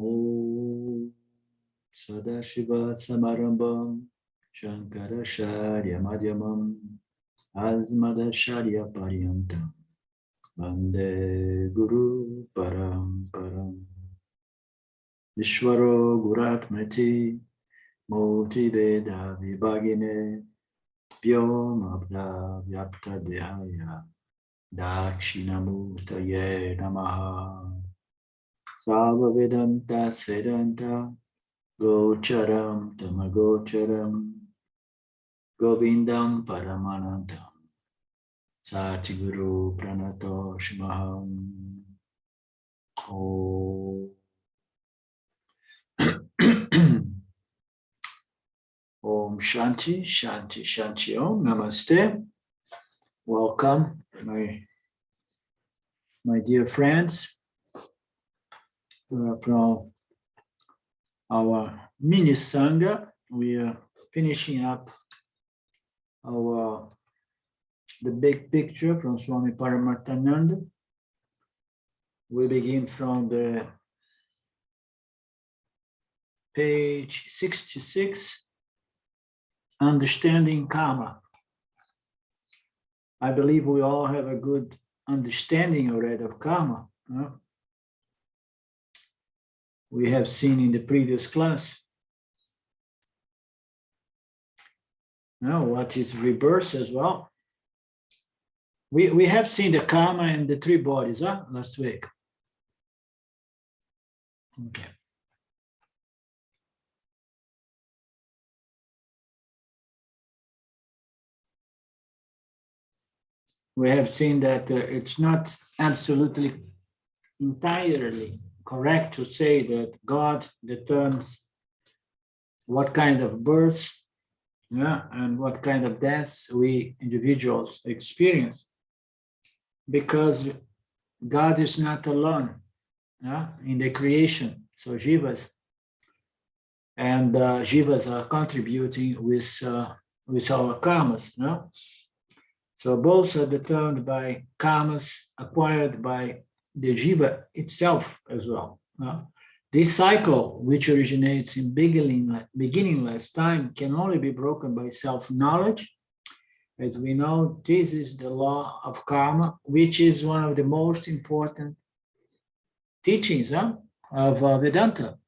Om Sadashiva Samarambam Shankaracharya Madhyamam Asmadacharya Paryantam Vande Guru Paramparam Vishwaro Guratmati Moti Veda Vibhagine Vyomabda Vyapta Dhyaya Dakshinamurtaye Namaha Sava Vedanta Sedanta Gocharam Tamagocharam Govindam Paramanantam Satiguru Pranato Shimaham Om Om Shanti, Shanti, Shanti Om. Namaste. Welcome, my dear friends from our mini Sangha. We are finishing up the big picture from Swami Paramarthananda. We begin from the page 66, Understanding Karma. I believe we all have a good understanding already of karma. We have seen in the previous class. Now, what is rebirth as well? We have seen the karma and the three bodies last week. Okay. We have seen that it's not absolutely entirely correct to say that God determines what kind of birth and what kind of deaths we individuals experience, because God is not alone in the creation. So jivas are contributing with our karmas. So both are determined by karmas acquired by the jiva itself as well. This cycle, which originates in beginningless time, can only be broken by self-knowledge. As we know, this is the law of karma, which is one of the most important teachings of Vedanta.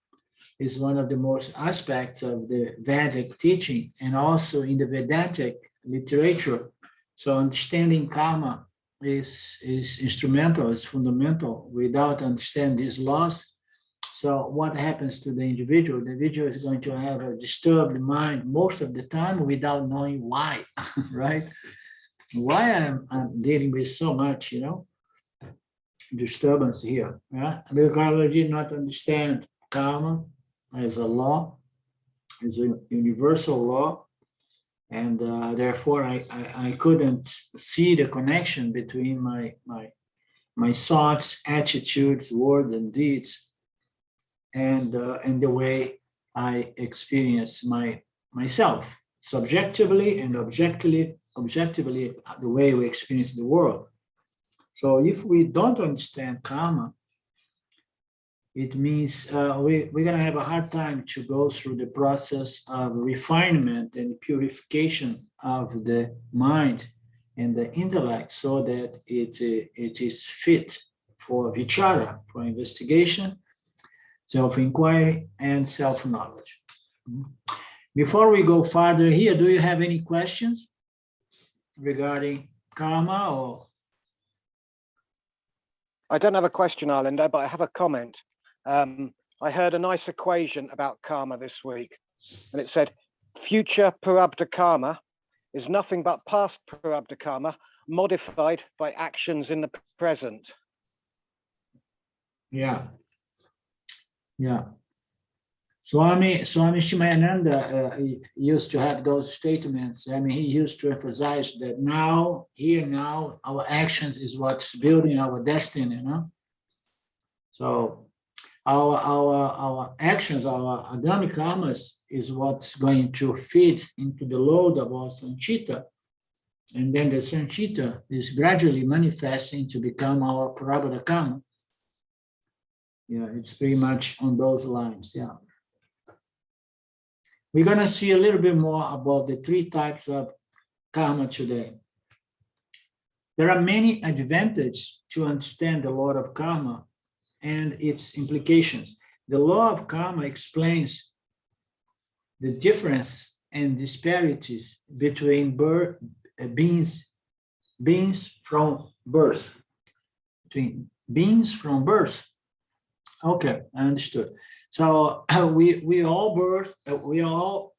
It's one of the most aspects of the Vedic teaching and also in the Vedantic literature. So understanding karma is instrumental, is fundamental. Without understanding these laws, so what happens to the individual? The individual is going to have a disturbed mind most of the time without knowing why, right? Why I'm dealing with so much, disturbance here. Because I did not understand karma as a law, as a universal law. And therefore, I couldn't see the connection between my thoughts, attitudes, words, and deeds, and the way I experience myself, subjectively and objectively, the way we experience the world. So if we don't understand karma, it means we're going to have a hard time to go through the process of refinement and purification of the mind and the intellect so that it is fit for vichara, for investigation, self-inquiry, and self-knowledge. Before we go further here, do you have any questions regarding karma? Or I don't have a question, Arlindo, but I have a comment. I heard a nice equation about karma this week, and it said future prarabdha karma is nothing but past prarabdha karma modified by actions in the present. Yeah. Swami Shimayananda used to have those statements. I mean, he used to emphasize that now, here, now, our actions is what's building our destiny, So our actions, our agami karmas is what's going to feed into the load of our sanchita. And then the sanchita is gradually manifesting to become our prarabdha karma. Yeah, it's pretty much on those lines. Yeah. We're going to see a little bit more about the three types of karma today. There are many advantages to understand the law of karma and its implications. The law of karma explains the difference and disparities between beings from birth. Between beings from birth. Okay, I understood. So we all birth, we all,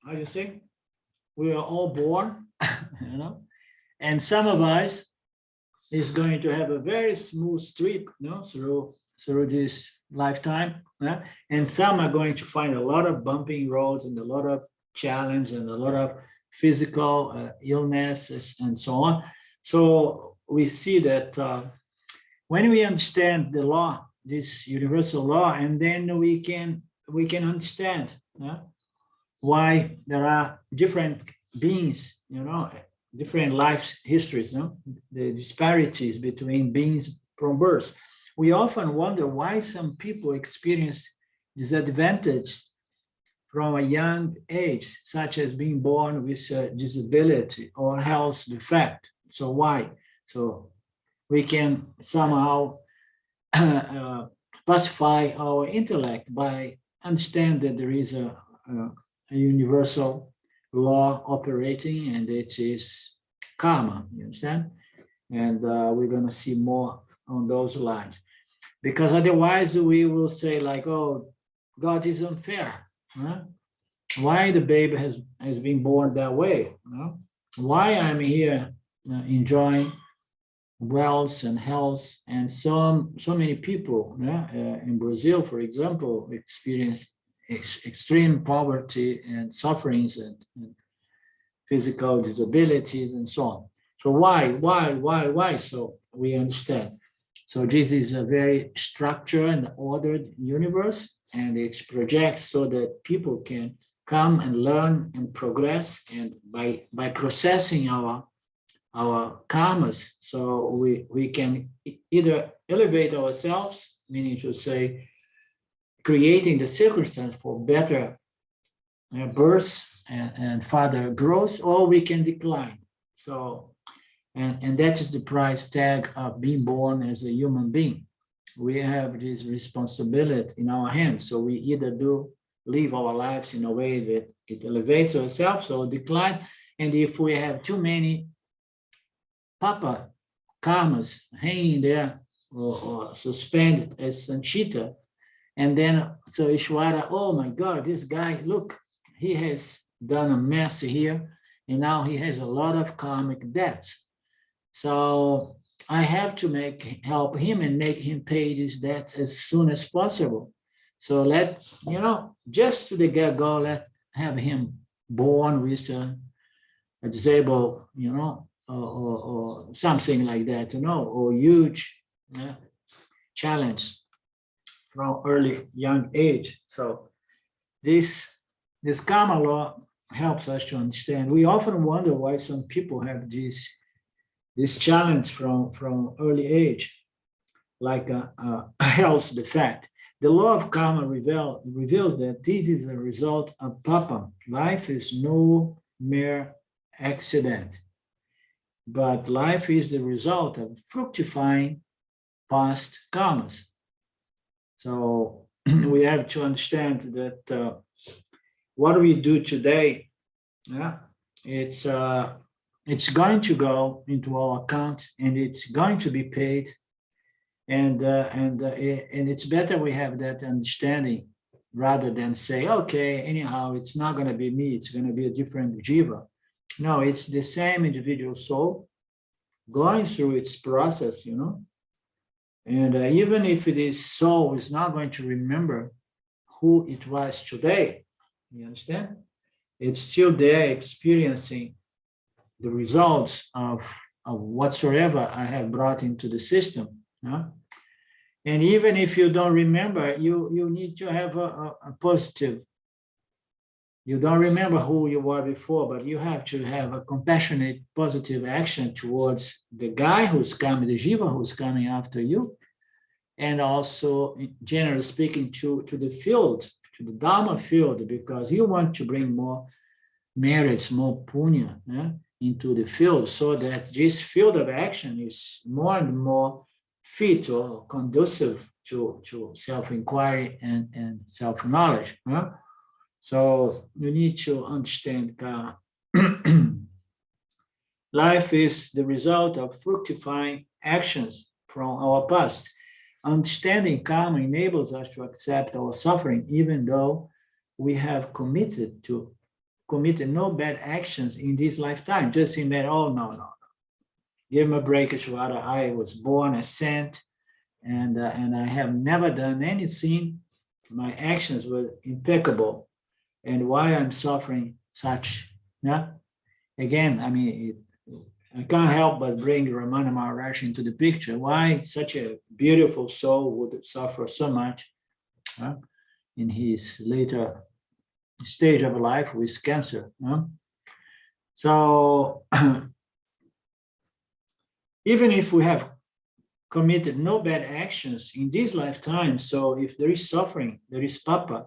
how do you say? We are all born, you know, and some of us is going to have a very smooth trip, you know, through this lifetime, and some are going to find a lot of bumping roads and a lot of challenge and a lot of physical illnesses and so on. So we see that when we understand the law, this universal law, and then we can understand why there are different beings, you know, different life histories, you know, the disparities between beings from birth. We often wonder why some people experience disadvantage from a young age, such as being born with a disability or health defect. So why? So we can somehow pacify our intellect by understand that there is a universal law operating, and it is karma, you understand? And we're going to see more on those lines, because otherwise we will say like, oh, God is unfair. Huh? Why the baby has been born that way? Huh? Why I'm here enjoying wealth and health, and so many people in Brazil, for example, experience extreme poverty and sufferings and physical disabilities and so on. So why? So we understand. So this is a very structured and ordered universe, and it's projects so that people can come and learn and progress, and by processing our karmas, so we can either elevate ourselves, meaning to say, creating the circumstance for better birth and further growth, or we can decline. So, and that is the price tag of being born as a human being. We have this responsibility in our hands. So we either do live our lives in a way that it elevates ourselves or decline. And if we have too many papa karmas hanging there or suspended as Sanchita, and then so Ishwara, oh my God, this guy, look, he has done a mess here, and now he has a lot of karmic debts. So I have to help him and make him pay these debts as soon as possible. So let, you know, just to the get-go, let have him born with a disabled, you know, or something like that, you know, or huge challenge from early young age. So this karma law helps us to understand. We often wonder why some people have this challenge from early age, like a health defect. The law of karma reveals that this is a result of papam. Life is no mere accident, but life is the result of fructifying past karmas. So we have to understand that what we do today, it's going to go into our account, and it's going to be paid, and it's better we have that understanding rather than say, okay, anyhow, it's not going to be me, it's going to be a different jiva. No, it's the same individual soul going through its process, you know. And even if this soul is not going to remember who it was today, you understand? It's still there experiencing the results of whatsoever I have brought into the system. And even if you don't remember, you need to have a positive. You don't remember who you were before, but you have to have a compassionate, positive action towards the guy who's coming, the jiva who's coming after you. and also, generally speaking, to the field, to the Dharma field, because you want to bring more merits, more punya, into the field, so that this field of action is more and more fit or conducive to self-inquiry and self-knowledge. So you need to understand karma. Life is the result of fructifying actions from our past. Understanding karma enables us to accept our suffering, even though we have committed no bad actions in this lifetime. Just imagine, oh, no. Give him a break, Ishvara. I was born a saint, and I have never done anything. My actions were impeccable. And why I'm suffering such? Yeah? Again, I mean, I can't help but bring Ramana Maharaj into the picture. Why such a beautiful soul would suffer so much in his later stage of life with cancer? So even if we have committed no bad actions in this lifetime, so if there is suffering, there is papa.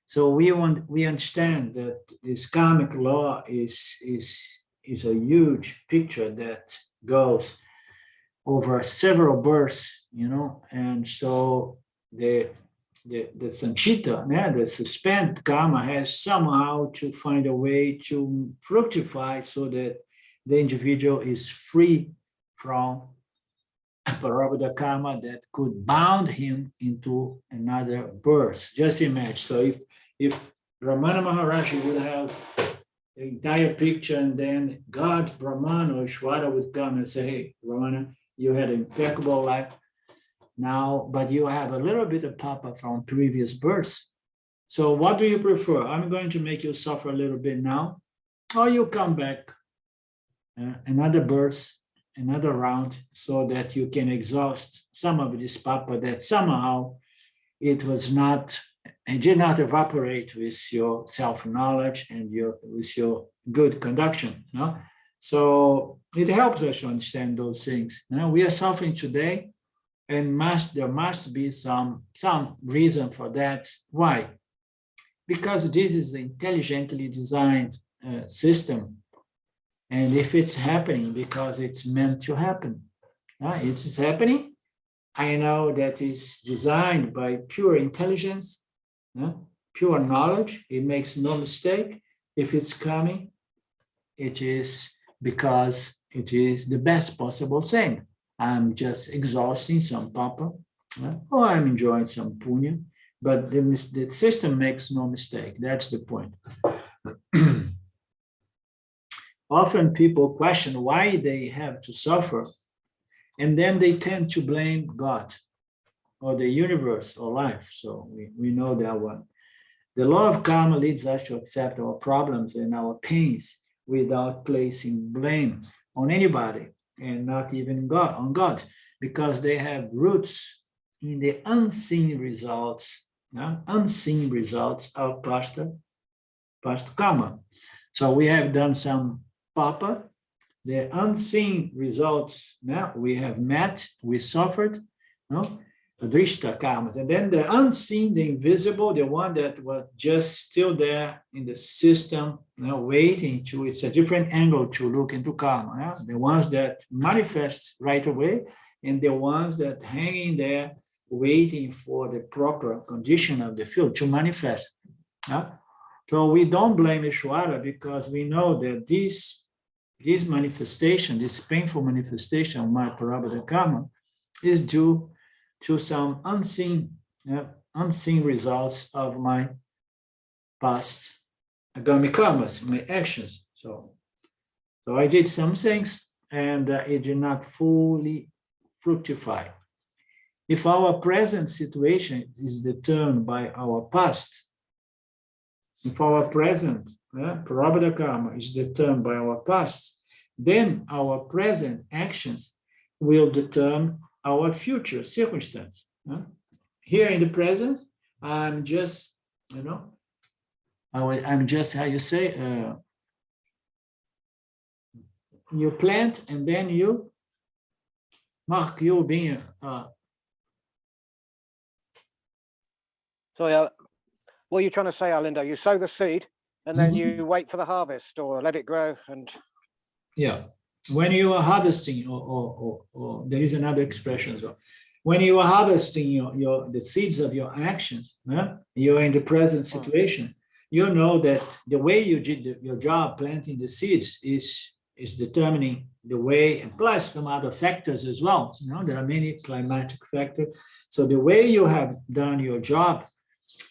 So we understand that this karmic law is a huge picture that goes over several births, and so the sanchita, the suspended karma, has somehow to find a way to fructify so that the individual is free from Parabodha karma that could bound him into another birth. Just imagine. So if Ramana Maharaj would have the entire picture, and then God, Brahman or Ishvara would come and say, hey, Ramana, you had an impeccable life now, but you have a little bit of papa from previous births. So what do you prefer? I'm going to make you suffer a little bit now, or you come back another birth, another round, so that you can exhaust some of this papa that somehow it did not evaporate with your self-knowledge and with your good conduction. So it helps us to understand those things. We are suffering today, and there must be some reason for that. Why? Because this is an intelligently designed system. And if it's happening because it's meant to happen, it's happening. I know that it's designed by pure intelligence, pure knowledge. It makes no mistake. If it's coming, it is because it is the best possible thing. I'm just exhausting some papa, or I'm enjoying some punya, but the system makes no mistake. That's the point. Often people question why they have to suffer, and then they tend to blame God or the universe or life. So we know that one. The law of karma leads us to accept our problems and our pains without placing blame on anybody, and not even on God, because they have roots in the unseen results of past karma. So we have done some papa, the unseen results. Now we have we suffered, drishta karmas, and then the unseen, the invisible, the one that was just still there in the system, waiting to. It's a different angle to look into karma. The ones that manifest right away, and the ones that hanging there, waiting for the proper condition of the field to manifest. So we don't blame Ishvara, because we know that this manifestation, this painful manifestation of my Parabodha karma, is due to some unseen results of my past agami karmas, my actions. So I did some things, and it did not fully fructify. If our present situation is determined by our past, if our present Parabodha karma is determined by our past, then our present actions will determine our future circumstance. Here in the present, I'm just, I'm just, how you say, you plant, and then you being So what are you trying to say, Arlindo? You sow the seed and then you wait for the harvest or let it grow and... Yeah. When you are harvesting, or there is another expression as well. When you are harvesting the seeds of your actions, you're in the present situation. You know that the way you did your job planting the seeds is determining the way, and plus some other factors as well. There are many climatic factors. So the way you have done your job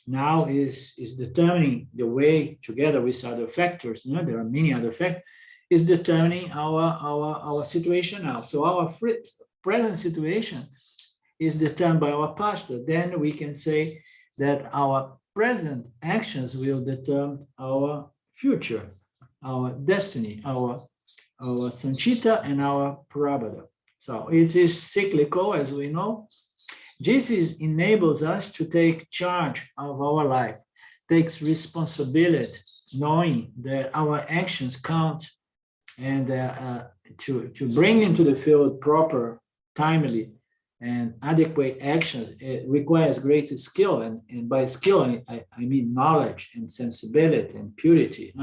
now is determining the way, together with other factors. There are many other factors. Is determining our situation now. So our present situation is determined by our past. Then we can say that our present actions will determine our future, our destiny, our sanchita and our prarabdha. So it is cyclical, as we know. This enables us to take charge of our life, takes responsibility, knowing that our actions count, and to bring into the field proper, timely, and adequate actions, it requires great skill. And by skill, I mean knowledge and sensibility and purity,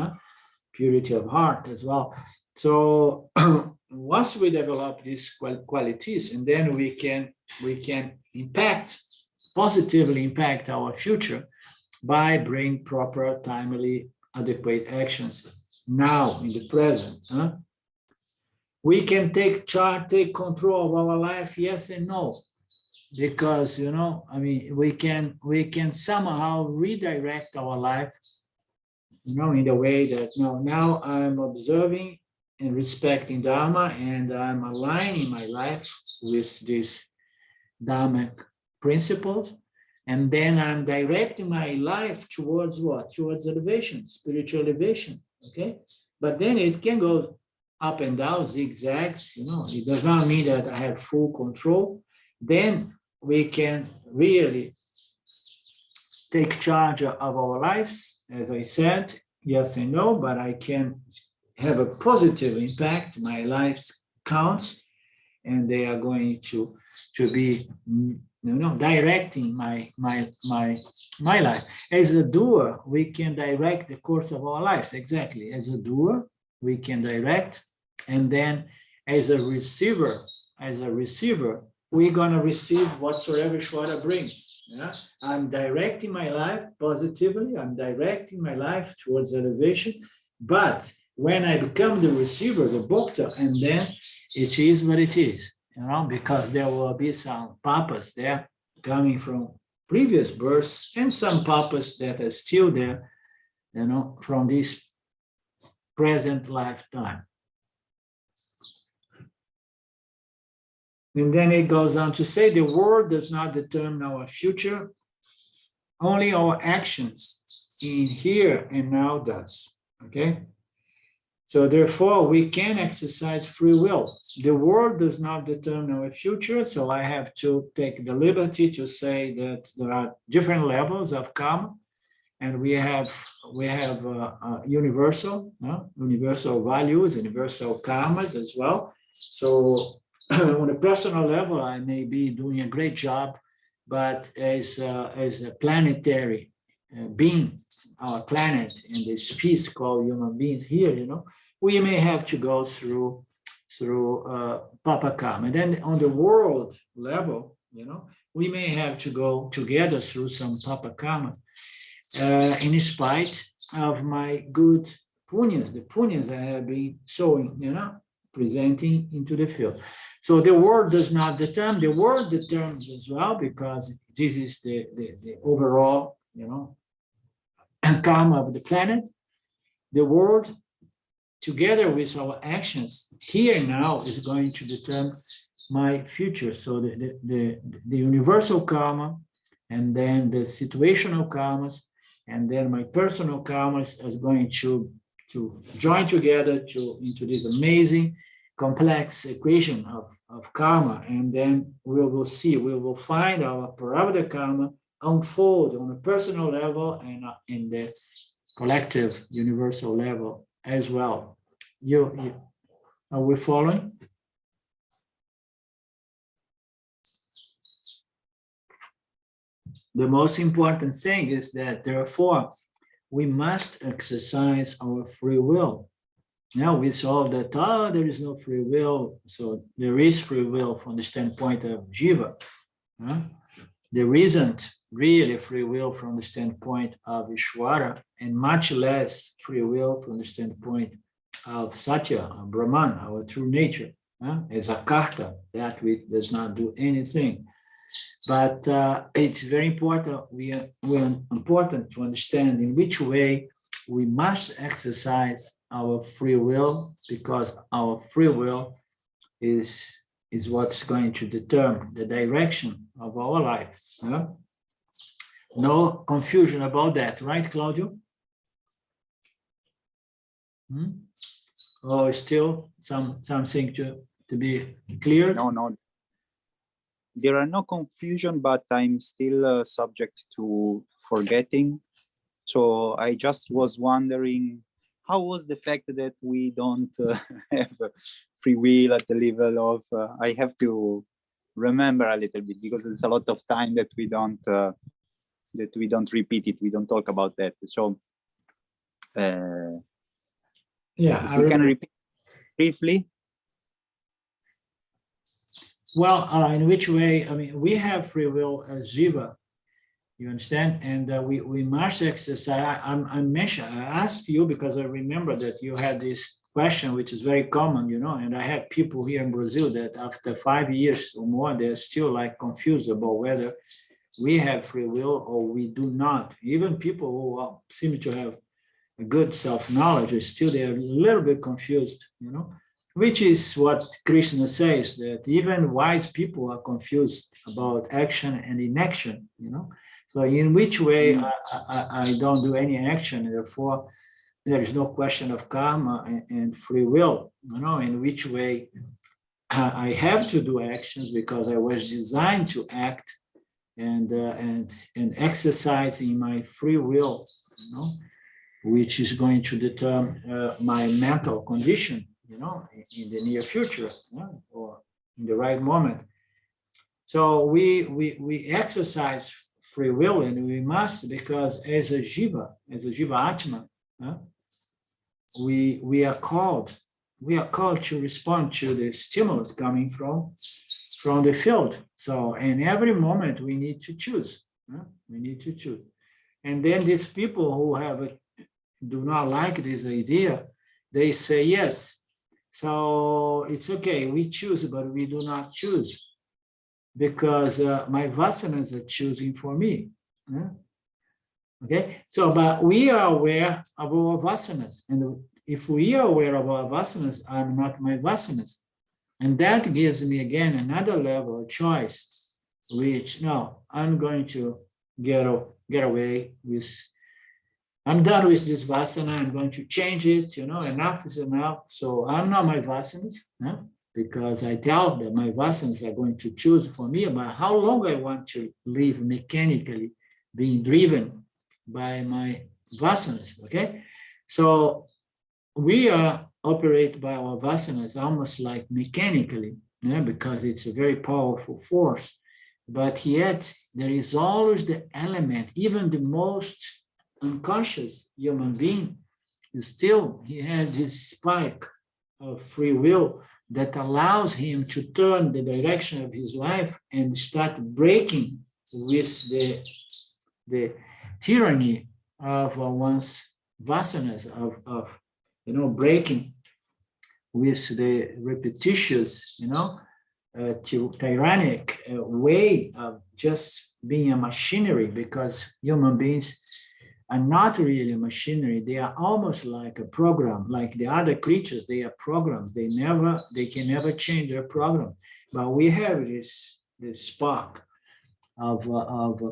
purity of heart as well. So once we develop these qualities, and then we can positively impact our future by bringing proper, timely, adequate actions now in the present. We can take charge, take control of our life, yes and no, because we can somehow redirect our life, in the way that now I'm observing and respecting Dharma, and I'm aligning my life with these Dharmic principles. And then I'm directing my life towards what? Towards elevation, spiritual elevation. Okay, but then it can go up and down, zigzags. It does not mean that I have full control. Then we can really take charge of our lives, as I said, yes and no. But I can have a positive impact. My life counts, and they are going to be directing my life. As a doer, we can direct the course of our lives. Exactly. As a doer, we can direct, and then as a receiver, we're going to receive whatsoever Shwara brings. I'm directing my life positively. I'm directing my life towards elevation. But when I become the receiver, the bhokta, and then it is what it is. Because there will be some papas there coming from previous births, and some papas that are still there, from this present lifetime. And then it goes on to say, the world does not determine our future, only our actions in here and now does. Okay? So therefore, we can exercise free will. The world does not determine our future, so I have to take the liberty to say that there are different levels of karma, and we have universal values, universal karmas as well. So on a personal level, I may be doing a great job, but as a planetary being, our planet and the species called human beings here, we may have to go through papam. And then on the world level, we may have to go together through some papam in spite of my good punyas, the punyas I have been showing, presenting into the field. So the world does not determine, the world determines as well, because this is the overall, karma of the planet. The world, together with our actions here now, is going to determine my future. So the universal karma, and then the situational karmas, and then my personal karmas is going to join together into this amazing complex equation of karma. And then we will find our prarabdha karma unfold on a personal level and in the collective universal level as well. Are we following? the most important thing is that therefore we must exercise our free will. Now we saw that there is no free will, so there is free will from the standpoint of Jiva. There isn't really free will from the standpoint of Ishvara, and much less free will from the standpoint of Satya, Brahman, our true nature, as a karta, that which does not do anything. But it's very important, important to understand in which way we must exercise our free will, because our free will is what's going to determine the direction of our life. No confusion about that, right, Claudio? Or still something to be cleared? No. There are no confusion, but I'm still subject to forgetting. So I just was wondering, how was the fact that we don't have free will at the level of, I have to remember a little bit, because there's a lot of time that we don't repeat it, we don't talk about that. So yeah, if we can repeat briefly. Well, in which way? I mean, we have free will as Jiva, you understand? And we must exercise. I asked you because I remember that you had this question, which is very common, and I had people here in Brazil that after 5 years or more, they're still like confused about whether we have free will or we do not. Even people who seem to have a good self-knowledge, still they're a little bit confused, which is what Krishna says, that even wise people are confused about action and inaction, So in which way I don't do any action, and therefore there is no question of karma and free will, in which way I have to do actions because I was designed to act and exercising my free will, which is going to determine my mental condition, in the near future, or in the right moment. So we exercise free will, and we must, because as a Jiva Atma, we are called to respond to the stimulus coming from the field. So in every moment we need to choose. And then these people who do not like this idea, they say yes. So it's okay, we choose, but we do not choose because my vasanas are choosing for me. Okay, so but we are aware of our vasanas, and if we are aware of our vasanas, I'm not my vasanas, and that gives me again another level of choice, which no, I'm going to get away with. I'm done with this vasana. I'm going to change it. Enough is enough. So I'm not my vasanas, because I tell that my vasanas are going to choose for me about how long I want to live mechanically, being driven by my vasanas. Okay, so we operate by our vasanas almost like mechanically, because it's a very powerful force. But yet there is always the element, even the most unconscious human being, he has this spike of free will that allows him to turn the direction of his life and start breaking with the tyranny of one's vasanas, of breaking with the repetitious, tyrannic way of just being a machinery, because human beings are not really machinery. They are almost like a program, like the other creatures. They are programs. They can never change their program. But we have this spark of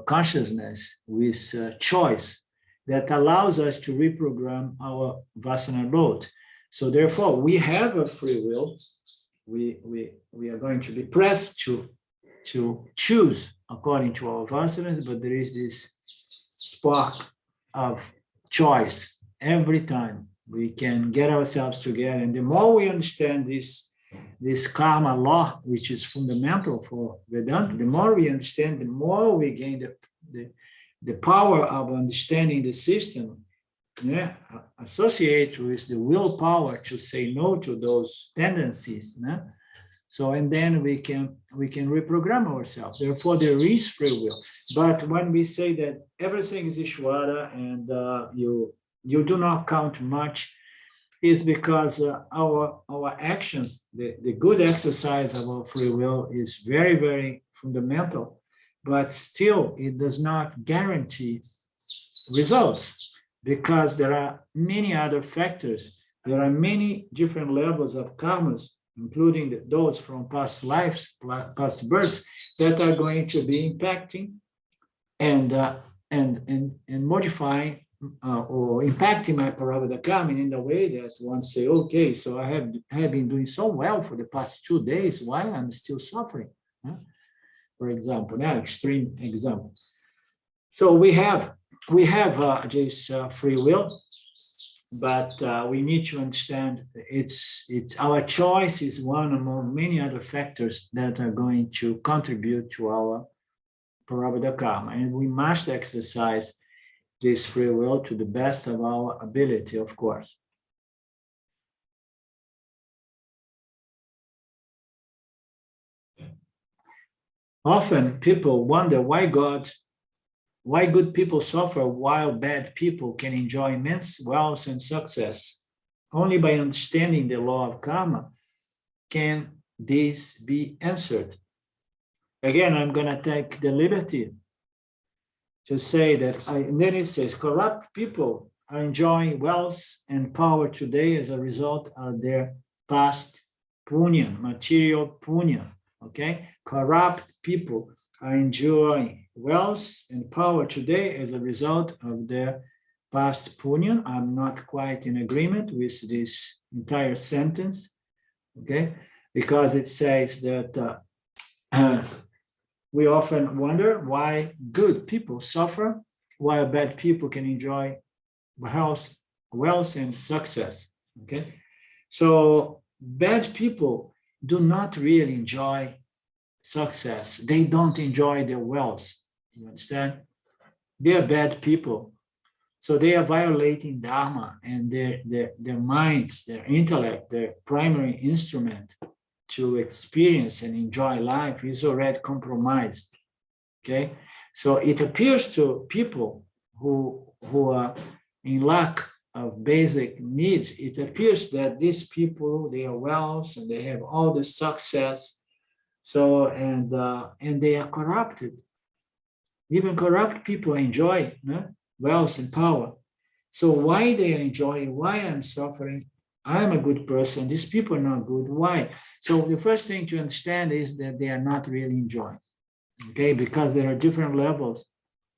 consciousness with choice that allows us to reprogram our vasana load. So therefore, we have a free will. We are going to be pressed to choose according to our vasanas, but there is this spark of choice every time we can get ourselves together. And the more we understand this this karma law, which is fundamental for Vedanta, the more we understand, the more we gain the power of understanding the system, yeah, associate with the willpower to say no to those tendencies. Yeah? So, and then we can reprogram ourselves. Therefore, there is free will. But when we say that everything is Ishvara and you do not count much, is because our actions, the good exercise of our free will is very, very fundamental, but still it does not guarantee results because there are many other factors. There are many different levels of karmas, including those from past lives, past births, that are going to be impacting and modifying or impacting my Parabhada karma in a way that one say, okay, so I have been doing so well for the past 2 days, why I'm still suffering? Huh? For example, now extreme example. So we have this free will, but we need to understand it's our choice is one among many other factors that are going to contribute to our Parabhada karma, and we must exercise this free will to the best of our ability, of course. Often people wonder why good people suffer while bad people can enjoy immense wealth and success. Only by understanding the law of karma can this be answered. Again, I'm going to take the liberty to say that, and then it says, corrupt people are enjoying wealth and power today as a result of their past punya, material punya, okay? Corrupt people are enjoying wealth and power today as a result of their past punya. I'm not quite in agreement with this entire sentence, okay? Because it says that we often wonder why good people suffer while bad people can enjoy wealth and success, okay? So bad people do not really enjoy success. They don't enjoy their wealth, you understand? They are bad people. So they are violating Dharma, and their minds, their intellect, their primary instrument to experience and enjoy life is already compromised, okay? So it appears to people who are in lack of basic needs, it appears that these people, they are wealth and they have all the success, so, and they are corrupted. Even corrupt people enjoy wealth and power. So why they enjoy, why I'm suffering? I'm a good person. These people are not good. Why? So the first thing to understand is that they are not really enjoying, okay? Because there are different levels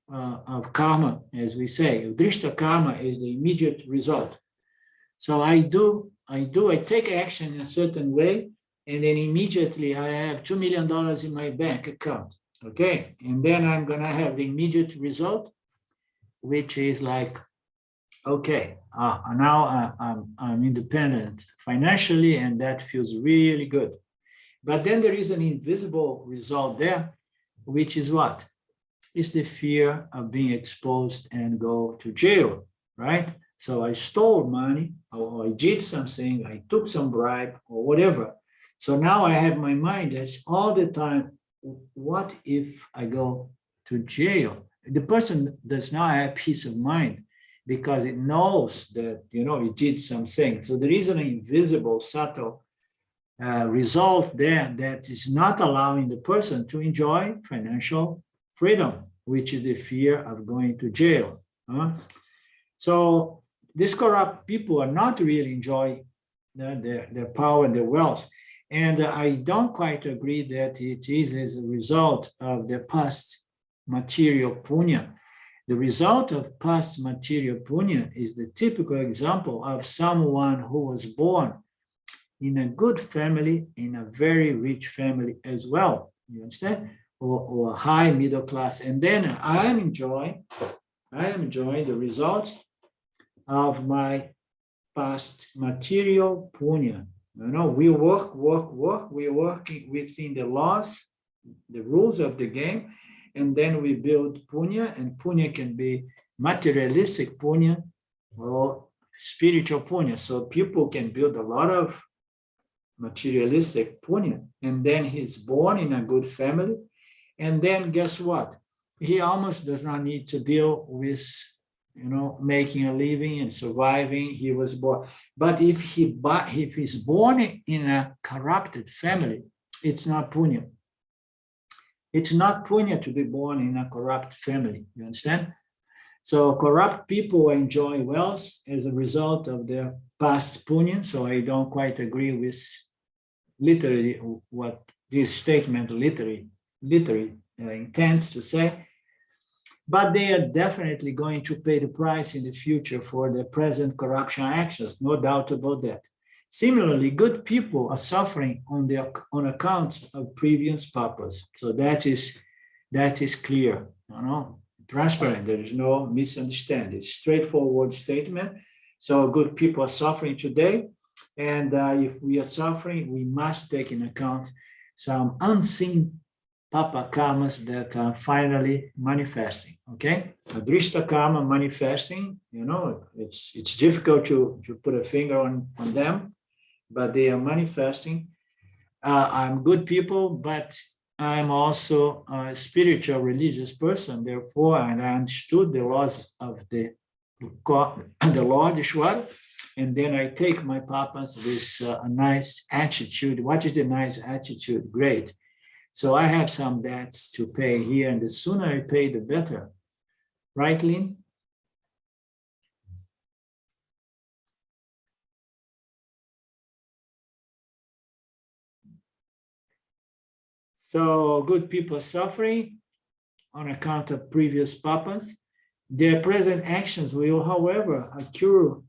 of karma, as we say. Drishta karma is the immediate result. So I take action in a certain way, and then immediately I have $2 million in my bank account, okay? And then I'm gonna have the immediate result, which is like, okay, now I'm independent financially, and that feels really good. But then there is an invisible result there, which is what? It's the fear of being exposed and go to jail, right? So I stole money, or I did something, I took some bribe, or whatever. So now I have my mind that's all the time, what if I go to jail? The person does not have peace of mind, because it knows that, it did something. So there is an invisible, subtle result there that is not allowing the person to enjoy financial freedom, which is the fear of going to jail. So these corrupt people are not really enjoying their power and their wealth. And I don't quite agree that it is as a result of their past material punya. The result of past material punya is the typical example of someone who was born in a good family, in a very rich family as well, you understand? Or high middle class. And then I am enjoying the results of my past material punya. We work. We're working within the laws, the rules of the game, and then we build punya, and punya can be materialistic punya or spiritual punya. So people can build a lot of materialistic punya, and then he's born in a good family, and then guess what? He almost does not need to deal with making a living and surviving. He was born, but if he's born in a corrupted family, it's not punya. It's not punya to be born in a corrupt family. You understand? So corrupt people enjoy wealth as a result of their past punya. So I don't quite agree with literally what this statement literally intends to say. But they are definitely going to pay the price in the future for their present corruption actions, no doubt about that. Similarly, good people are suffering on account of previous papas. So that is clear, transparent. There is no misunderstanding. It's a straightforward statement. So good people are suffering today, and if we are suffering, we must take into account some unseen papa karmas that are finally manifesting. Okay, adrishta karma manifesting. It's difficult to put a finger on them, but they are manifesting. I'm good people, but I'm also a spiritual religious person. Therefore, and I understood the laws of the Lord Ishwara, and then I take my papas with a nice attitude. What is the nice attitude? Great. So I have some debts to pay here, and the sooner I pay, the better. Right, Lynn? So good people suffering on account of previous papas. Their present actions will, however, accrue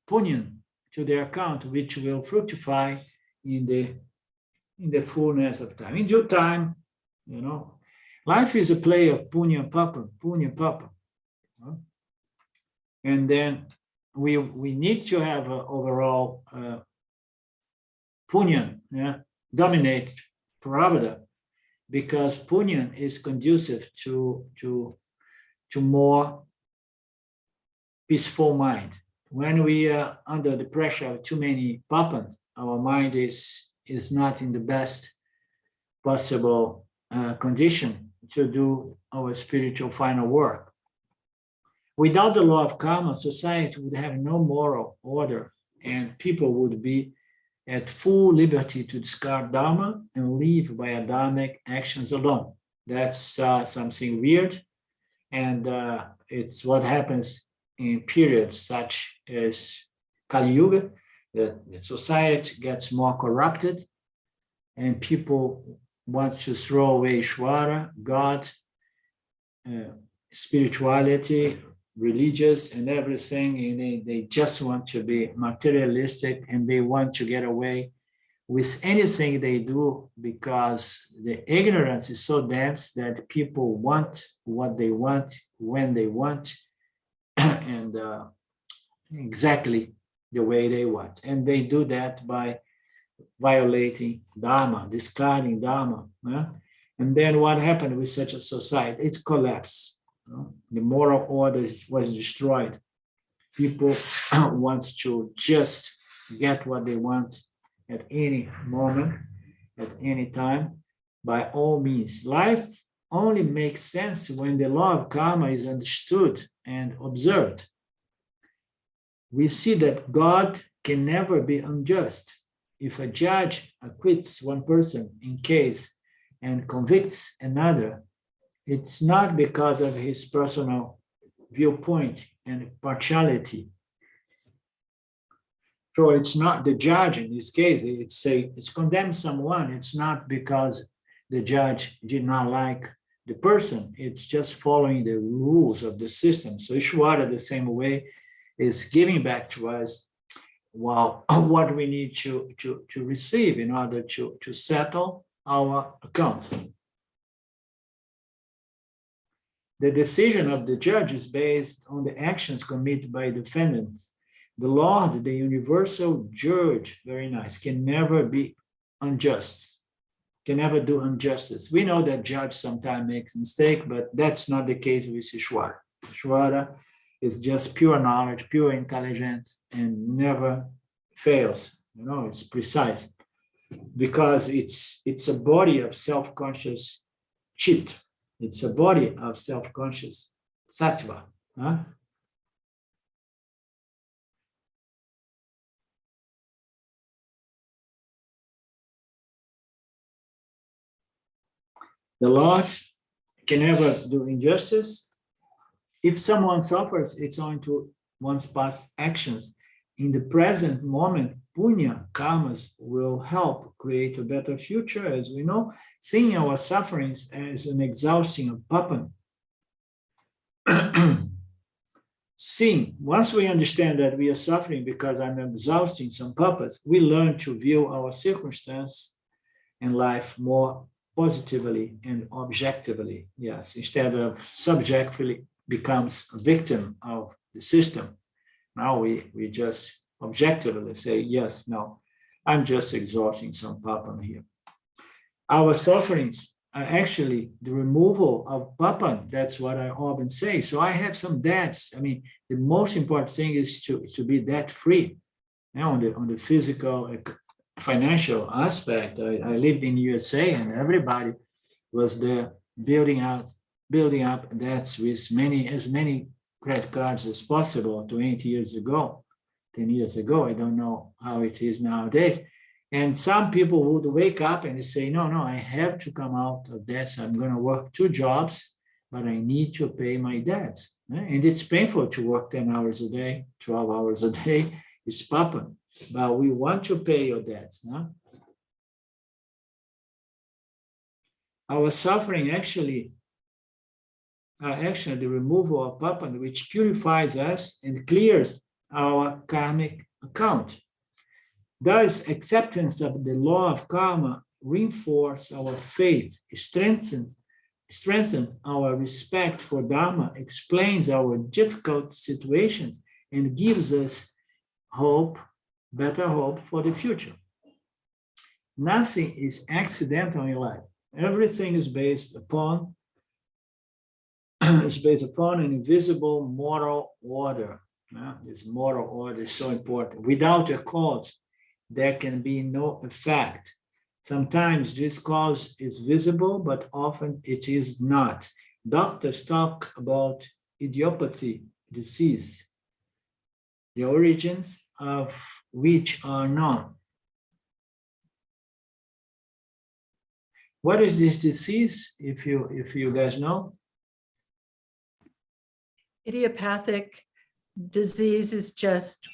punya to their account, which will fructify in the fullness of time. In due time, life is a play of punya papa. And then we need to have an overall punya dominate prarabdha, because punya is conducive to more peaceful mind. When we are under the pressure of too many papas, our mind is not in the best possible condition to do our spiritual final work. Without the law of karma, society would have no moral order, and people would be at full liberty to discard dharma and live by adharmic actions alone. That's something weird, and it's what happens in periods such as Kali Yuga. The society gets more corrupted, and people want to throw away Ishwara, God, spirituality, religious, and everything, and they just want to be materialistic, and they want to get away with anything they do, because the ignorance is so dense that people want what they want when they want and exactly the way they want. And they do that by violating Dharma, discarding Dharma. And then what happened with such a society? It collapsed. The moral order was destroyed. People want to just get what they want at any moment, at any time, by all means. Life only makes sense when the law of karma is understood and observed. We see that God can never be unjust. If a judge acquits one person in case and convicts another, it's not because of his personal viewpoint and partiality. So it's not the judge in this case, it's condemned someone. It's not because the judge did not like the person. It's just following the rules of the system. So Ishwara, the same way, is giving back to us what we need to receive in order to settle our account. The decision of the judge is based on the actions committed by defendants. The Lord, the universal judge, very nice, can never be unjust, can never do injustice. We know that judge sometimes makes mistake, but that's not the case with Ishwara. Ishwara is just pure knowledge, pure intelligence, and never fails. You know, it's precise because it's a body of self-conscious chit. It's a body of self-conscious sattva. Huh? The Lord can never do injustice. If someone suffers, it's owing to one's past actions. In the present moment, punya, karmas will help create a better future, as we know, seeing our sufferings as an exhausting of papam. Seeing, once we understand that we are suffering because I'm exhausting some purpose, we learn to view our circumstance and life more positively and objectively. Yes, instead of subjectively becomes a victim of the system. Now we just objectively say, yes, no, I'm just exhausting some papam here. Our sufferings are actually the removal of papam. That's what I often say. So I have some debts. I mean, the most important thing is to be debt free. Now on the physical, financial aspect, I lived in USA and everybody was there building up debts with as many credit cards as possible 20 years ago, 10 years ago. I don't know how it is nowadays. And some people would wake up and say, no, I have to come out of debts. I'm going to work 2 jobs, but I need to pay my debts. And it's painful to work 10 hours a day, 12 hours a day. It's papam. But we want to pay your debts. No? Our suffering actually the removal of papam, which purifies us and clears our karmic account. Thus, acceptance of the law of karma reinforces our faith, strengthens our respect for Dharma, explains our difficult situations, and gives us hope, better hope for the future. Nothing is accidental in life. Everything is based upon an invisible moral order. This moral order is so important. Without a cause, there can be no effect. Sometimes this cause is visible, but often it is not. Doctors talk about idiopathy, disease, the origins of which are known. What is this disease, if you guys know? Idiopathic disease is just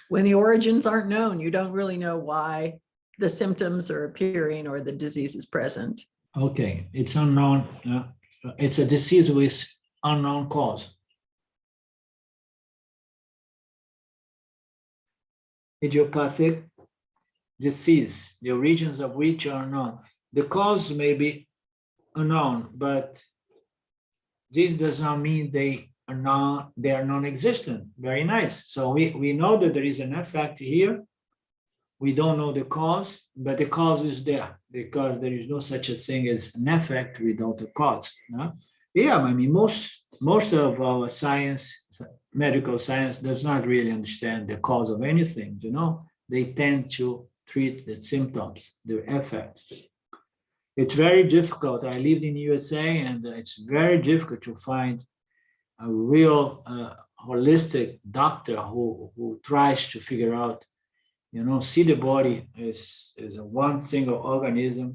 when the origins aren't known, you don't really know why the symptoms are appearing or the disease is present. Okay, it's unknown. It's a disease with unknown cause. Idiopathic disease, the origins of which are unknown. The cause may be unknown, but this does not mean they are non-existent. Very nice. So we know that there is an effect here. We don't know the cause, but the cause is there because there is no such a thing as an effect without a cause. No? Yeah, I mean, most of our science, medical science, does not really understand the cause of anything. You know, they tend to treat the symptoms, the effect. It's very difficult. I lived in USA, and it's very difficult to find a real holistic doctor who tries to figure out, you know, see the body as a one single organism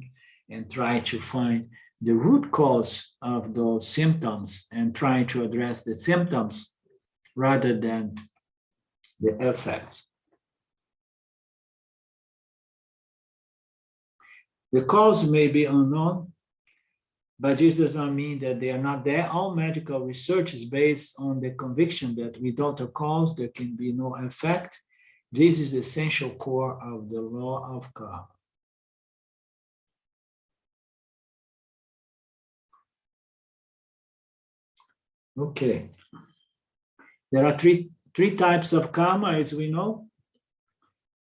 and try to find the root cause of those symptoms and try to address the symptoms rather than the effects. The cause may be unknown, but this does not mean that they are not there. All medical research is based on the conviction that without a cause, there can be no effect. This is the essential core of the law of karma. Okay. There are three three types of karma, as we know: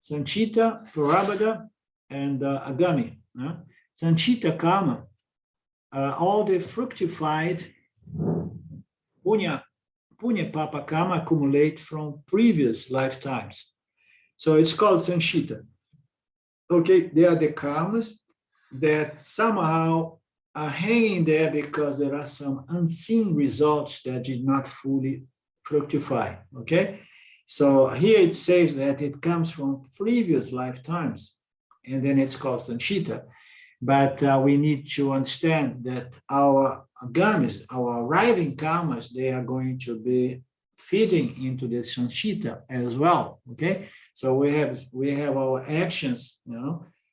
Sanchita, Prarabdha, and Agami. Sanchita karma, all the fructified punya papa karma accumulate from previous lifetimes. So it's called Sanchita. Okay, they are the karmas that somehow are hanging there because there are some unseen results that did not fully fructify. Okay, so here it says that it comes from previous lifetimes, and then it's called Sanchita. But we need to understand that our agamis, our arriving karmas, they are going to be feeding into the Sanchita as well. Okay, so we have our actions,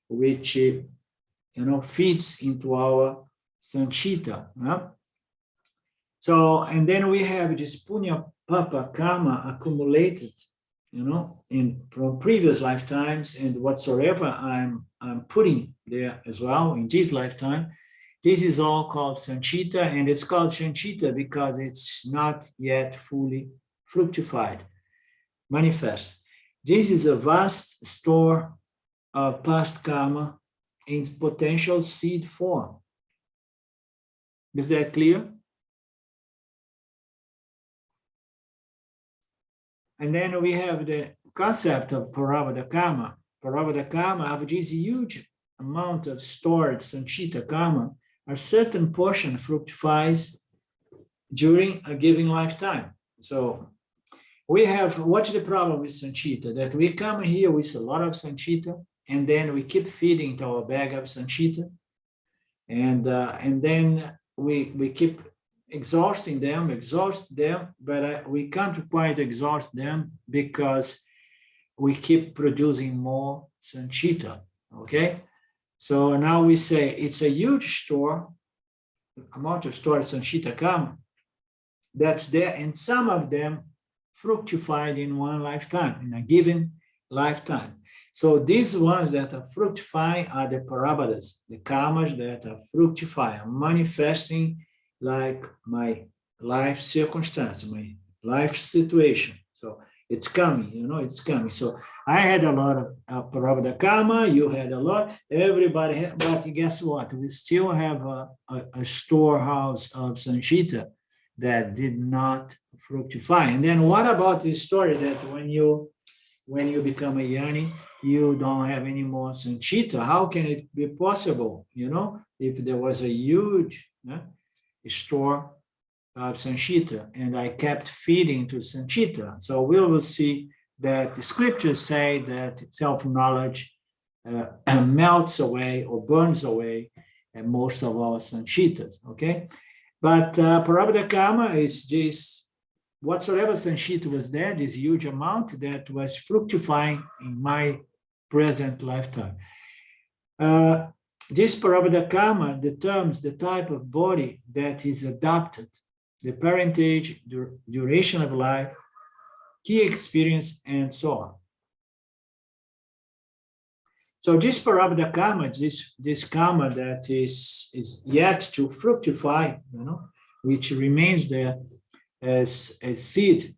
which feeds into our Sanchita. So, and then we have this punya papa karma accumulated, from previous lifetimes, and whatsoever I'm putting there as well in this lifetime. This is all called Sanchita, and it's called Sanchita because it's not yet fully fructified, manifest. This is a vast store of past karma in potential seed form. Is that clear? And then we have the concept of Prarabdha karma. Prarabdha karma, of this huge amount of stored Sanchita karma, a certain portion fructifies during a given lifetime. So we have, what's the problem with Sanchita? That we come here with a lot of Sanchita, and then we keep feeding to our bag of Sanchita, and then we keep exhaust them, but we can't quite exhaust them because we keep producing more Sanchita, okay? So now we say it's a huge amount of stored Sanchita karma that's there, and some of them fructified in one lifetime, in a given lifetime. So these ones that are fructifying are the Prarabdhas, the karmas that are fructifying, manifesting like my life circumstance, my life situation. So it's coming, it's coming. So I had a lot of Prarabdha karma, you had a lot, everybody had, but guess what? We still have a storehouse of Sanchita that did not fructify. And then what about this story that when you become a Yoni, you don't have any more Sanchita? How can it be possible, if there was a huge store of Sanchita, and I kept feeding to Sanchita? So we will see that the scriptures say that self-knowledge melts away or burns away most of our Sanchitas, okay? But Prarabdha karma is this, whatsoever Sanchita was there, this huge amount that was fructifying in my present lifetime. This Prarabdha karma determines the type of body that is adopted, the parentage, duration of life, key experience, and so on. So this Prarabdha karma, this karma that is yet to fructify, which remains there as a seed,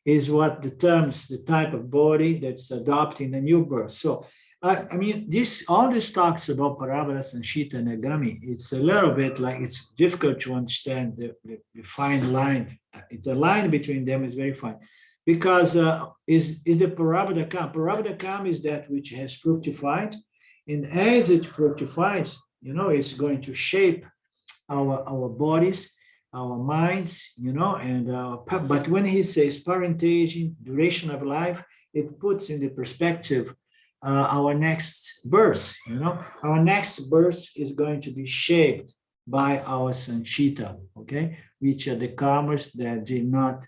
is what determines the type of body that's adopting the new birth. So all this talks about Prarabdha, Sanchita, and Agami. It's a little bit like it's difficult to understand the fine line. The line between them is very fine, because is the Prarabdha karma. Prarabdha karma is that which has fructified, and as it fructifies, it's going to shape our bodies, our minds, but when he says parentage, duration of life, it puts in the perspective our next birth, our next birth is going to be shaped by our Sanchita, okay, which are the karmas that did not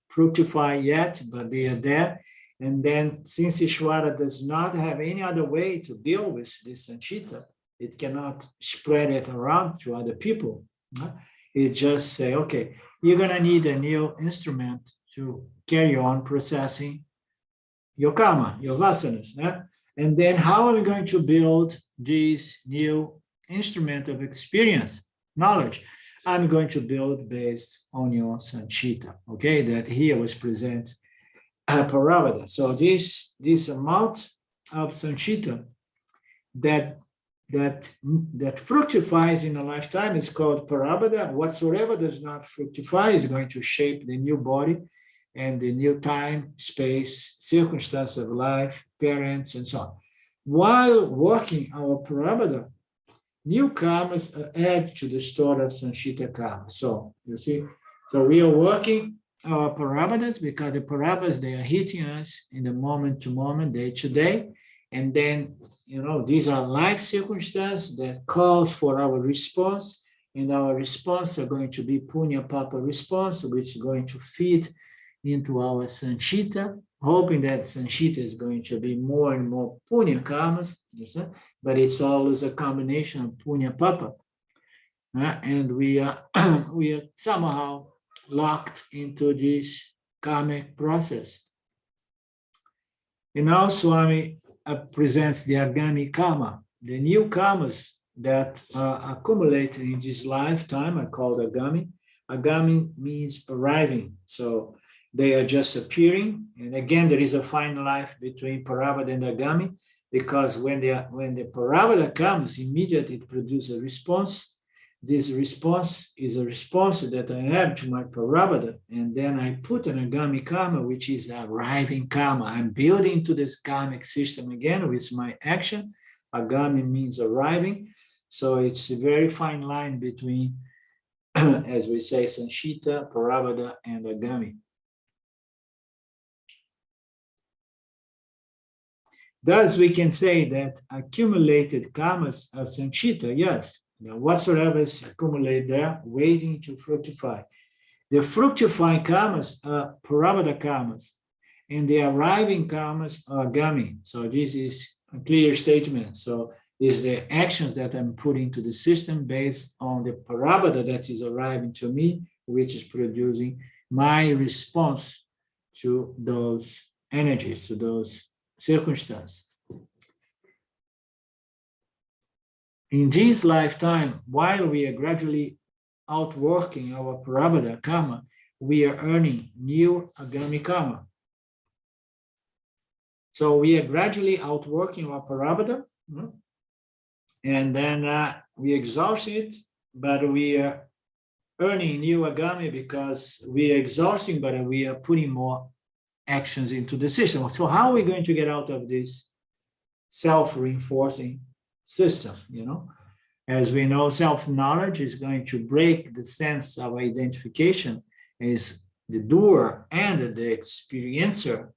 fructify yet, but they are there. And then since Ishvara does not have any other way to deal with this Sanchita, it cannot spread it around to other people. It just say, okay, you're gonna need a new instrument to carry on processing your karma, your vasanas. And then how are we going to build this new instrument of experience, knowledge? I'm going to build based on your sanchita, okay? That here was present Parabada. So this amount of sanchita that fructifies in a lifetime is called Parabada. Whatsoever does not fructify is going to shape the new body and the new time, space, circumstance of life, parents, and so on. While working our Parabada, new karmas are added to the store of sanchita karma. So you see, so we are working our parabadas because the parabadas, they are hitting us in the moment to moment, day to day. And then, these are life circumstances that calls for our response. And our response are going to be punya papa response, which is going to feed into our sanchita, hoping that sanchita is going to be more and more punya karmas, but it's always a combination of punya papa. And we are somehow locked into this karmic process. And now Swami presents the agami karma, the new karmas that are accumulated in this lifetime are called agami. Agami means arriving. So they are just appearing. And again, there is a fine life between Parabada and agami, because when the Parabada comes, immediately it produces a response. This response is a response that I have to my Parabada, and then I put an agami karma, which is arriving karma. I'm building to this karmic system again with my action. Agami means arriving. So it's a very fine line between, as we say, sanchita, Parabada, and agami. Thus, we can say that accumulated karmas are sanchita, yes. Now, whatsoever is accumulated there, waiting to fructify. The fructifying karmas are Parabada karmas, and the arriving karmas are agami. So this is a clear statement. So is the actions that I'm putting to the system based on the Parabada that is arriving to me, which is producing my response to those energies, to those circumstances. In this lifetime, while we are gradually outworking our Parabada karma, we are earning new agami karma. So we are gradually outworking our Parabada, and then we exhaust it, but we are earning new agami because we are exhausting, but we are putting more actions into the system. So how are we going to get out of this self-reinforcing system? As we know, self-knowledge is going to break the sense of identification as the doer and the experiencer,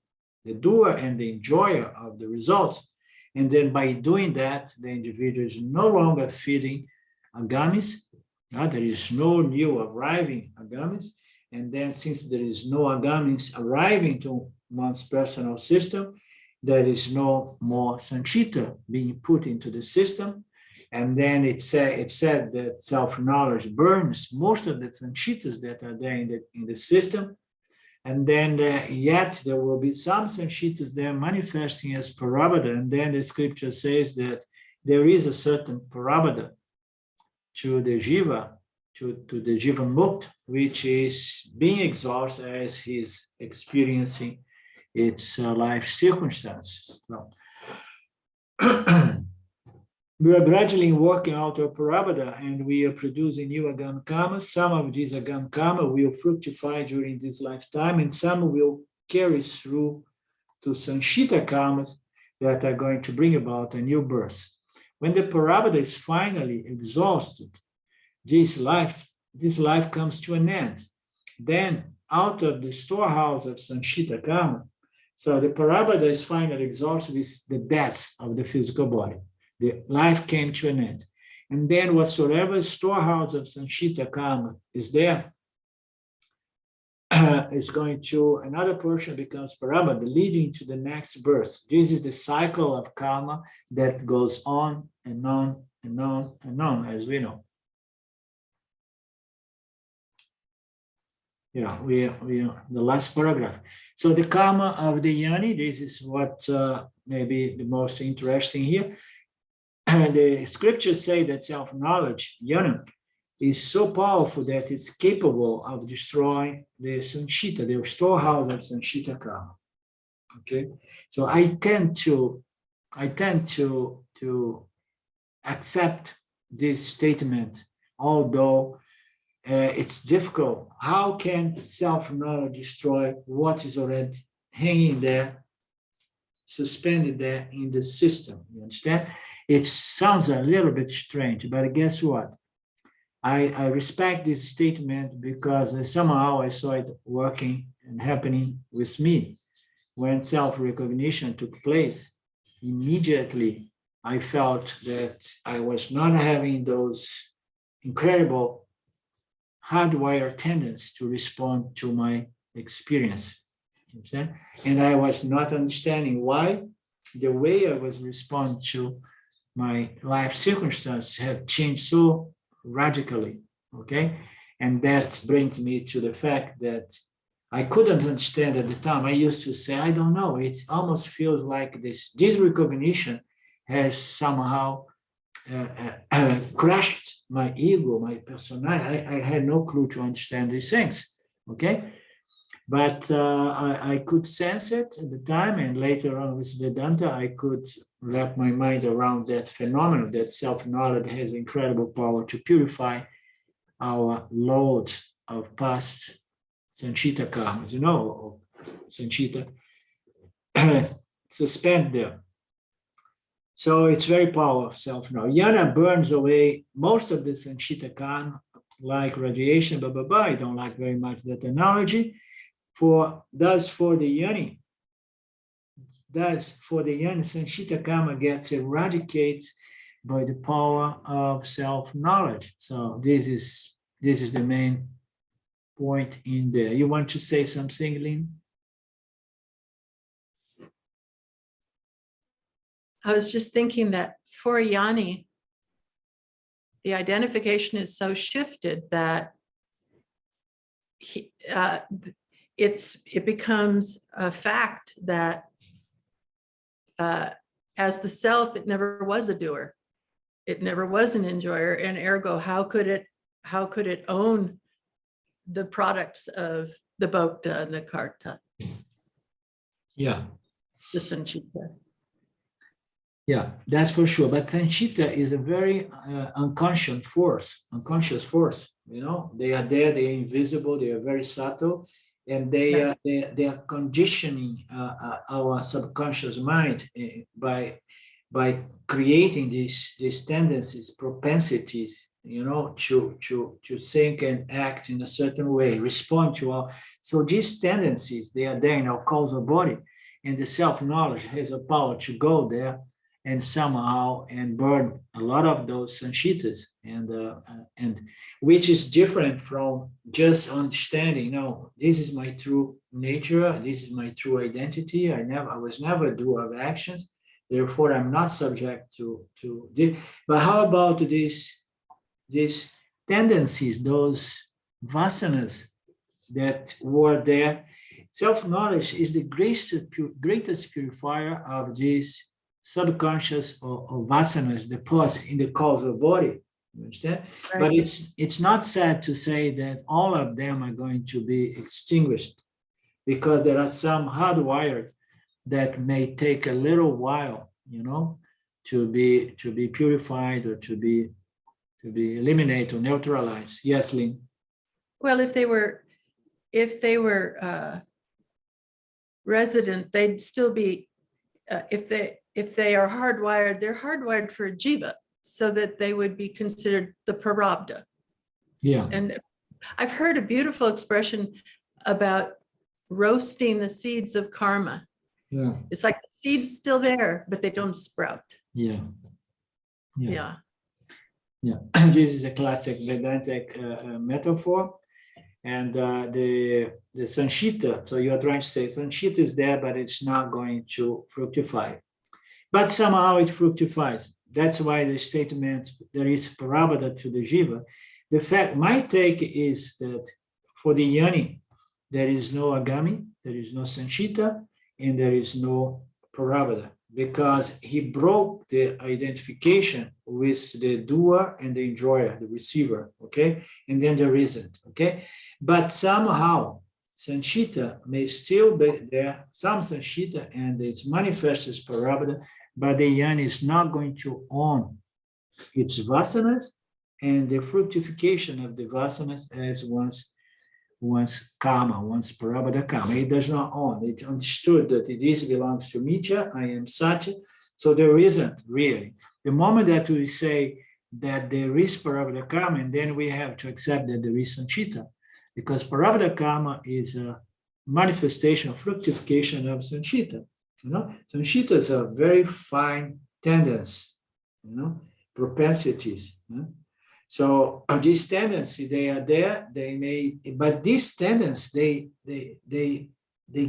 the doer and the enjoyer of the results. And then by doing that, the individual is no longer feeding agamis. There is no new arriving agamis. And then since there is no agamis arriving to one's personal system, there is no more sanchita being put into the system. And then it said that self-knowledge burns most of the sanchitas that are there in the system. And then yet there will be some sanchitas there manifesting as Parabada. And then the scripture says that there is a certain Parabada to the jiva, to the jiva mukta, which is being exhausted as he's experiencing its life circumstance. So, we are gradually working out our Parabada, and we are producing new agam karmas. Some of these agam karma will fructify during this lifetime, and some will carry through to sanchita karmas that are going to bring about a new birth. When the Parabada is finally exhausted, this life comes to an end. Then, out of the storehouse of sanchita karma, so the Parabada is finally exhausted with the death of the physical body. The life came to an end. And then whatsoever storehouse of sanchita karma is there, is going to, another portion becomes Parabada, leading to the next birth. This is the cycle of karma that goes on and on and on and on, as we know. Yeah, we are the last paragraph. So the karma of the yoni, this is what may be the most interesting here. The scriptures say that self-knowledge, yoni, is so powerful that it's capable of destroying the sanchita, the storehouse of sanchita karma. Okay, so I tend to accept this statement, although it's difficult. How can self-knowledge destroy what is already hanging there, suspended there in the system? You understand? It sounds a little bit strange, but guess what? I respect this statement because somehow I saw it working and happening with me. When self-recognition took place, immediately I felt that I was not having those incredible hardwired tendencies to respond to my experience. You understand? And I was not understanding why the way I was responding to my life circumstances have changed so radically. Okay. And that brings me to the fact that I couldn't understand at the time. I used to say, I don't know. It almost feels like this recognition has somehow crushed my ego, my personality. I had no clue to understand these things. Okay. But I could sense it at the time. And later on with Vedanta, I could wrap my mind around that phenomenon that self-knowledge has incredible power to purify our load of past sanchita karmas, you know, sanchita suspend there. So it's very powerful self-knowledge. Jnana burns away most of the sanchita karma, like radiation, blah, blah, blah. I don't like very much that analogy. For the yoni, sanchita karma gets eradicated by the power of self-knowledge. So this is the main point in there. You want to say something, Lynn? I was just thinking that for Yanni, the identification is so shifted that it becomes a fact that as the self, it never was a doer. It never was an enjoyer, and ergo, how could it own the products of the bhokta and the karta? Yeah. The sanchita. Yeah, that's for sure. But sanchita is a very unconscious force. You know, they are there, they are invisible, they are very subtle, and they are conditioning our subconscious mind by creating these tendencies, propensities, you know, to think and act in a certain way, respond to all. So these tendencies, they are there in our causal body, and the self-knowledge has a power to go there and somehow and burn a lot of those sanchitas, and which is different from just understanding, no, this is my true nature, this is my true identity. I was never a doer of actions, therefore I'm not subject to this. But how about these tendencies, those vasanas that were there? Self-knowledge is the greatest purifier of these subconscious or vasanas deposits in the causal body. You understand? Right. But it's not sad to say that all of them are going to be extinguished, because there are some hardwired that may take a little while, you know, to be purified or to be eliminated or neutralized. Yes, Lynn. Well, if they were resident, they'd still be if they are hardwired, they're hardwired for jiva, so that they would be considered the prarabdha. Yeah. And I've heard a beautiful expression about roasting the seeds of karma. Yeah. It's like the seed's still there, but they don't sprout. Yeah. Yeah. This is a classic Vedantic metaphor. And the sanchita, so you're trying to say sanchita is there, but it's not going to fructify. But somehow it fructifies. That's why the statement, there is parabada to the jiva. The fact, my take is that for the yoni, there is no agami, there is no sanchita, and there is no parabada. because he broke the identification with the doer and the enjoyer, the receiver, okay? And then there isn't, okay? But somehow, Sanchita may still be there, some Sanchita, and it's manifest as Parabhada, but the Yoni is not going to own its vasanas and the fructification of the vasanas as one's karma, one's Parabhada karma. It does not own. It understood that this belongs to Mitya, I am Satya. So there isn't really. The moment that we say that there is Parabhada karma, and then we have to accept that there is Sanchita, because Parabhada karma is a manifestation of fructification of Sanchita. You know, Sanchita is a very fine tendency, you know, propensities. You know? So these tendencies, they are there, they may, but these tendencies, they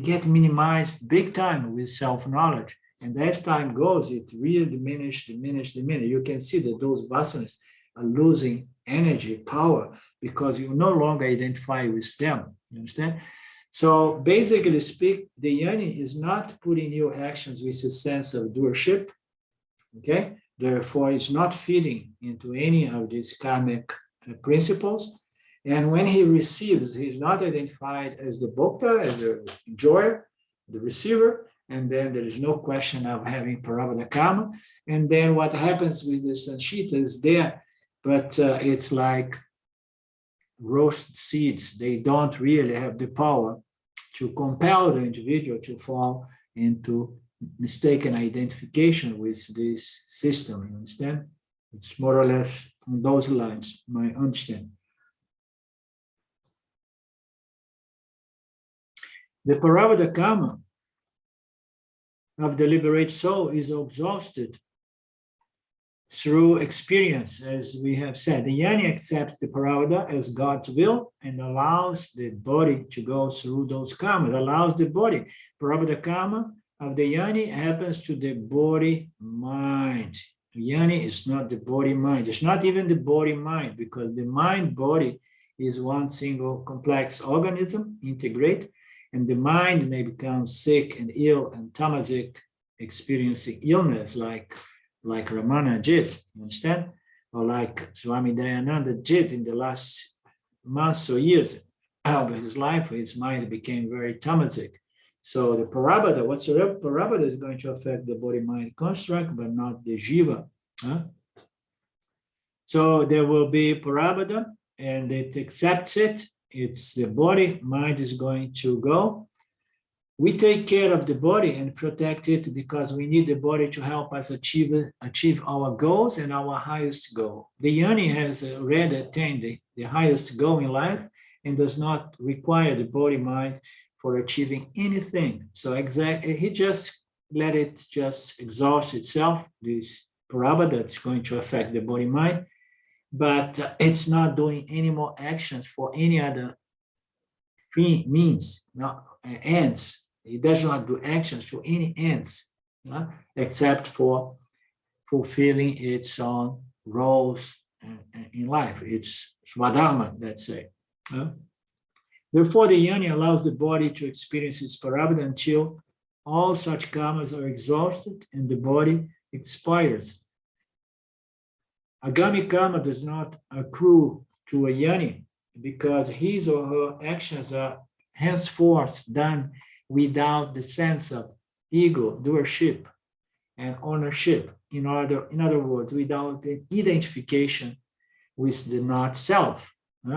get minimized big time with self-knowledge. And as time goes, it really diminish. You can see that those vasanas are losing energy, power, because you no longer identify with them. You understand? So basically speak, the Yoni is not putting new actions with a sense of doership, okay? Therefore, it's not feeding into any of these karmic principles. And when he receives, he's not identified as the bhokta, as the enjoyer, the receiver, and then there is no question of having Parabhada karma. And then what happens with the Sanchita is there, but it's like roast seeds. They don't really have the power to compel the individual to fall into mistaken identification with this system. You understand? It's more or less on those lines, my understanding. The Parabhada karma of the liberated soul is exhausted through experience, as we have said. The Yoni accepts the Parabhada as God's will and allows the body to go through those karmas, allows the body. Parabhada karma of the Yoni happens to the body-mind. Yoni is not the body-mind. It's not even the body-mind, because the mind-body is one single complex organism, integrate, and the mind may become sick and ill and tamasic, experiencing illness like Ramana did, you understand? Or like Swami Dayananda did in the last months or years of his life, his mind became very tamasic. So the Parabhada, whatsoever Parabhada is going to affect the body-mind construct, but not the jiva. Huh? So there will be Parabhada, and it accepts it. It's the body, mind is going to go. We take care of the body and protect it because we need the body to help us achieve our goals and our highest goal. The Yoni has already attained the highest goal in life and does not require the body-mind for achieving anything. So exactly, he just let it just exhaust itself, this Parabhada that's going to affect the body-mind, but it's not doing any more actions for any other means, ends. It does not do actions for any ends, except for fulfilling its own roles in life. It's Swadharma, let's say. Therefore, the Yoni allows the body to experience its Parabhada until all such karmas are exhausted and the body expires. Agami karma does not accrue to a Yoni because his or her actions are henceforth done without the sense of ego, doership, and ownership. In other words, without the identification with the not self.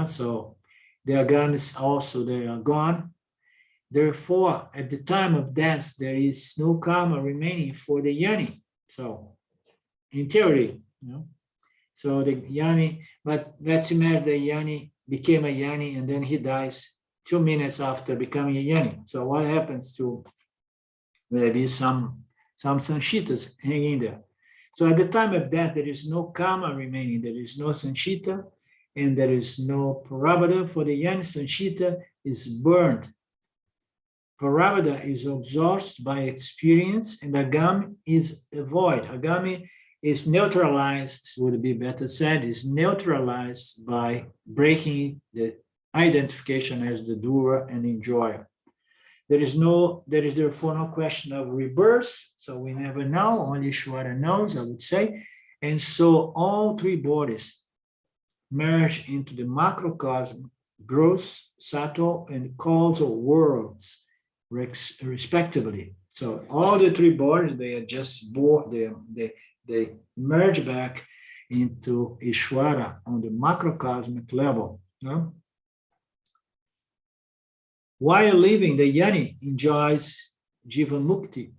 So the agamis also, they are gone. Therefore, at the time of death, there is no karma remaining for the Yoni. So, in theory, so the Yoni, but let's imagine the Yoni became a Yoni and then he dies 2 minutes after becoming a Yoni. So what happens to maybe some Sanchitas hanging there? So at the time of death, there is no karma remaining. There is no Sanchita and there is no Parabhada. For the Yoni, Sanchita is burned. Parabhada is exhausted by experience and Agami is a void. Agami is neutralized, would be better said, is neutralized by breaking the identification as the doer and enjoyer. There is therefore no question of rebirth. So we never know, only Ishvara knows, I would say. And so all three bodies merge into the macrocosm, gross, subtle, and causal worlds, respectively. So all the three bodies, they are just they merge back into Ishvara on the macrocosmic level. No? While living, the Yoni enjoys Jiva Mukti,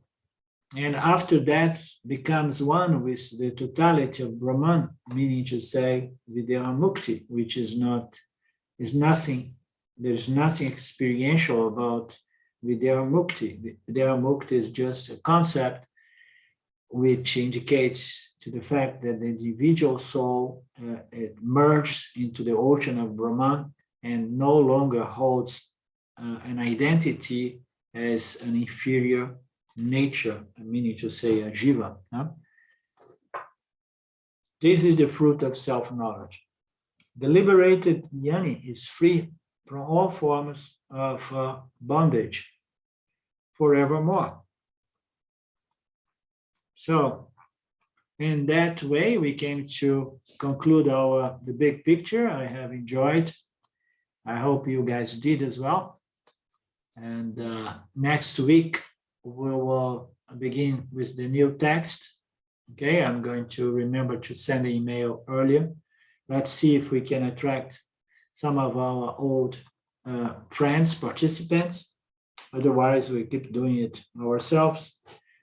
and after death becomes one with the totality of Brahman, meaning to say Vidya Mukti, which is nothing, there is nothing experiential about Vidya Mukti. Vidya Mukti is just a concept which indicates to the fact that the individual soul it merges into the ocean of Brahman and no longer holds an identity as an inferior nature, meaning to say a jiva. No? This is the fruit of self-knowledge. The liberated Yoni is free from all forms of bondage forevermore. So, in that way, we came to conclude the big picture. I have enjoyed. I hope you guys did as well. And next week, we will begin with the new text. Okay, I'm going to remember to send an email earlier. Let's see if we can attract some of our old friends, participants. Otherwise, we keep doing it ourselves.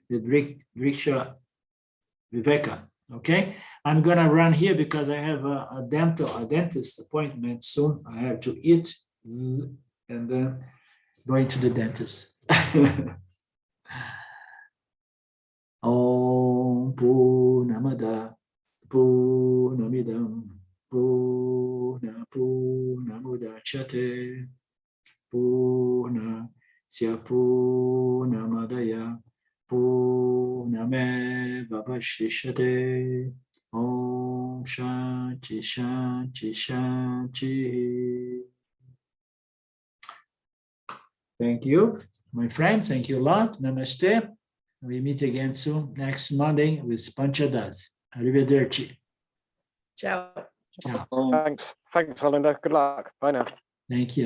The Driksha Viveka. Okay, I'm gonna run here because I have a dentist appointment soon. I have to eat and then going to the dentist. Om Purnamada Purnamidam Purnamudachyate Purnasya Purnamadaya Purnameva Vashishyate. Om Shanti Shanti Shanti. Thank you, my friends. Thank you a lot. Namaste. We meet again soon next Monday with Panchadas. Arrivederci. Ciao. Ciao. Thanks, Alinda. Good luck. Bye now. Thank you.